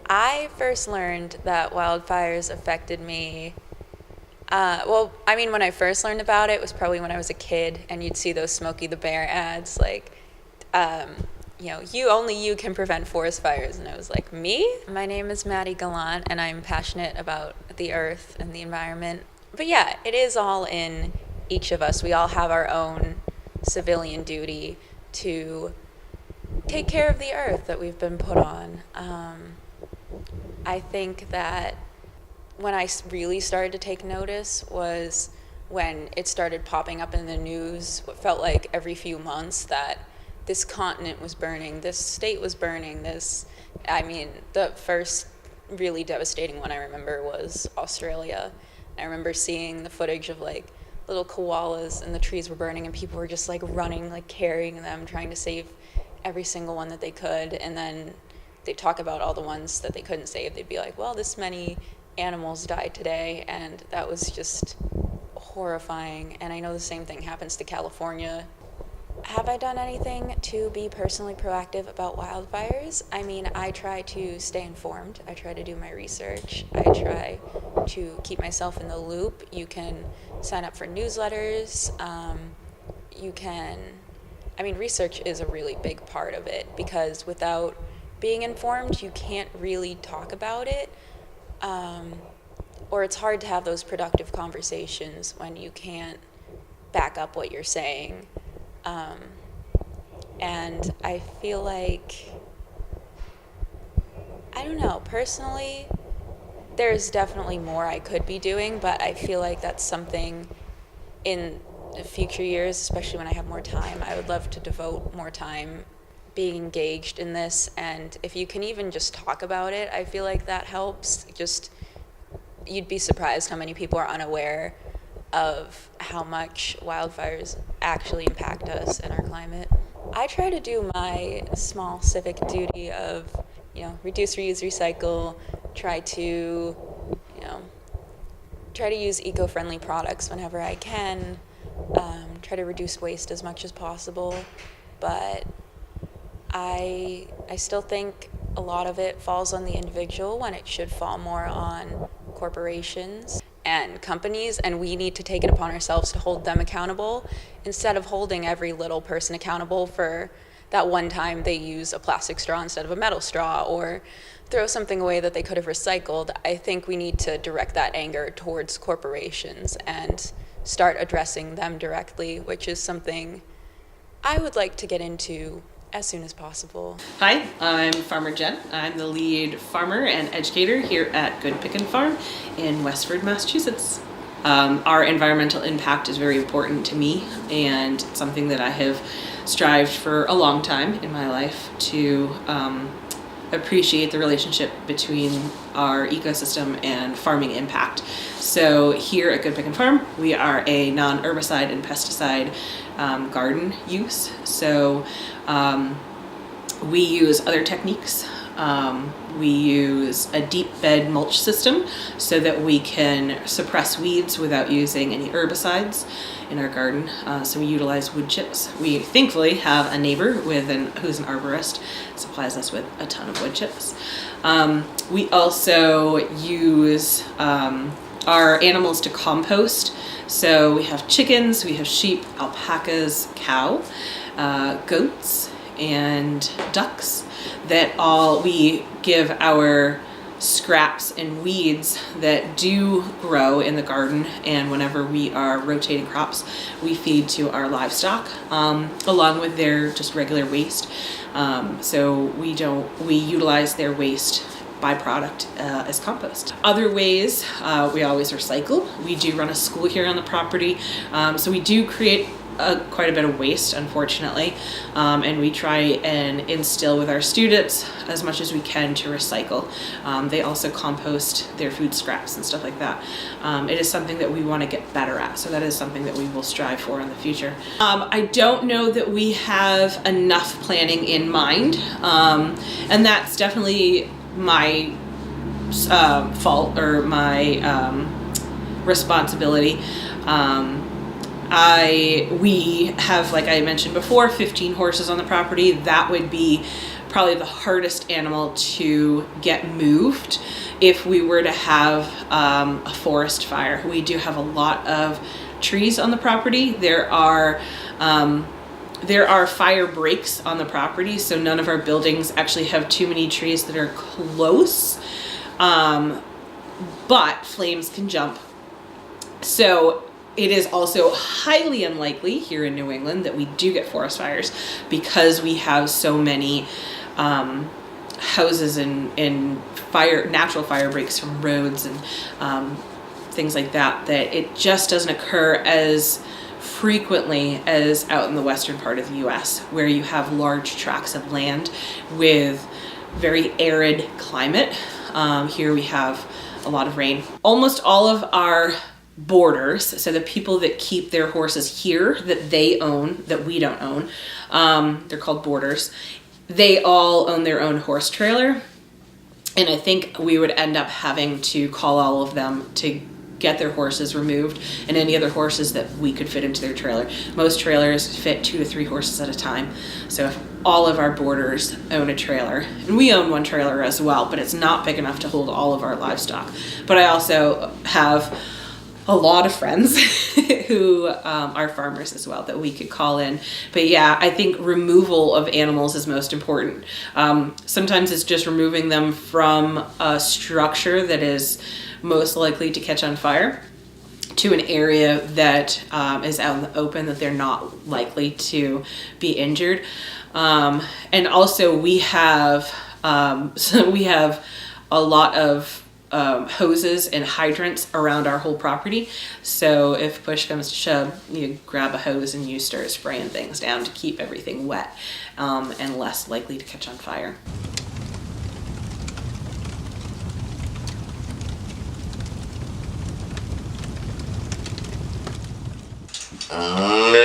I first learned that wildfires affected me. When I first learned about it was probably when I was a kid, and you'd see those Smokey the Bear ads, like, um, you can prevent forest fires. And I was like, me? My name is Maddie Gallant, and I'm passionate about the earth and the environment. But yeah, it is all in each of us. We all have our own civilian duty to take care of the earth that we've been put on. I think that when I really started to take notice was when it started popping up in the news, what felt like every few months, that this continent was burning, this state was burning, the first really devastating one I remember was Australia. I remember seeing the footage of like little koalas and the trees were burning and people were just like running, like carrying them, trying to save every single one that they could. And then they'd talk about all the ones that they couldn't save. They'd be like, well, this many animals died today, and that was just horrifying. And I know the same thing happens to California. Have I done anything to be personally proactive about wildfires? I mean, I try to stay informed. I try to do my research. I try to keep myself in the loop. You can sign up for newsletters. Research is a really big part of it, because without being informed, you can't really talk about it. Or it's hard to have those productive conversations when you can't back up what you're saying. And I feel like, I don't know, personally, there's definitely more I could be doing, but I feel like that's something in the future years, especially when I have more time, I would love to devote more time being engaged in this. And if you can even just talk about it, I feel like that helps. You'd be surprised how many people are unaware of how much wildfires actually impact us and our climate. I try to do my small civic duty of, reduce, reuse, recycle, try to use eco-friendly products whenever I can, try to reduce waste as much as possible. But I still think a lot of it falls on the individual when it should fall more on corporations and companies, and we need to take it upon ourselves to hold them accountable instead of holding every little person accountable for that one time they use a plastic straw instead of a metal straw, or throw something away that they could have recycled. I think we need to direct that anger towards corporations and start addressing them directly, which is something I would like to get into as soon as possible. Hi, I'm Farmer Jen. I'm the lead farmer and educator here at Good Pickin' Farm in Westford, Massachusetts. Our environmental impact is very important to me, and something that I have strived for a long time in my life to appreciate the relationship between our ecosystem and farming impact. So here at Good Pickin' Farm, we are a non-herbicide and pesticide garden use. So we use other techniques. We use a deep bed mulch system so that we can suppress weeds without using any herbicides in our garden. So we utilize wood chips. We thankfully have a neighbor who's an arborist, supplies us with a ton of wood chips. We also use our animals to compost. So we have chickens, we have sheep, alpacas, cow, goats, and ducks that all we give our scraps and weeds that do grow in the garden, and whenever we are rotating crops, we feed to our livestock along with their just regular waste. So we utilize their waste byproduct as compost. Other ways, we always recycle. We do run a school here on the property, so we do create quite a bit of waste, unfortunately, and we try and instill with our students as much as we can to recycle. They also compost their food scraps and stuff like that. It is something that we want to get better at, so that is something that we will strive for in the future. I don't know that we have enough planning in mind, and that's definitely my fault or my responsibility. We have, like I mentioned before, 15 horses on the property. That would be probably the hardest animal to get moved if we were to have a forest fire. We do have a lot of trees on the property. There are fire breaks on the property, so none of our buildings actually have too many trees that are close, but flames can jump. So it is also highly unlikely here in New England that we do get forest fires, because we have so many houses and natural fire breaks from roads and things like that, that it just doesn't occur as frequently as out in the western part of the US, where you have large tracts of land with very arid climate. Here we have a lot of rain. Almost all of our boarders, so the people that keep their horses here that they own, that we don't own, they're called boarders, they all own their own horse trailer. And I think we would end up having to call all of them to get their horses removed, and any other horses that we could fit into their trailer. Most trailers fit 2 to 3 horses at a time. So if all of our boarders own a trailer, and we own one trailer as well, but it's not big enough to hold all of our livestock. But I also have a lot of friends who are farmers as well that we could call in. But yeah, I think removal of animals is most important. Sometimes it's just removing them from a structure that is most likely to catch on fire to an area that is out in the open, that they're not likely to be injured. And also we have a lot of hoses and hydrants around our whole property. So if push comes to shove, you grab a hose and you start spraying things down to keep everything wet and less likely to catch on fire. Mm-hmm.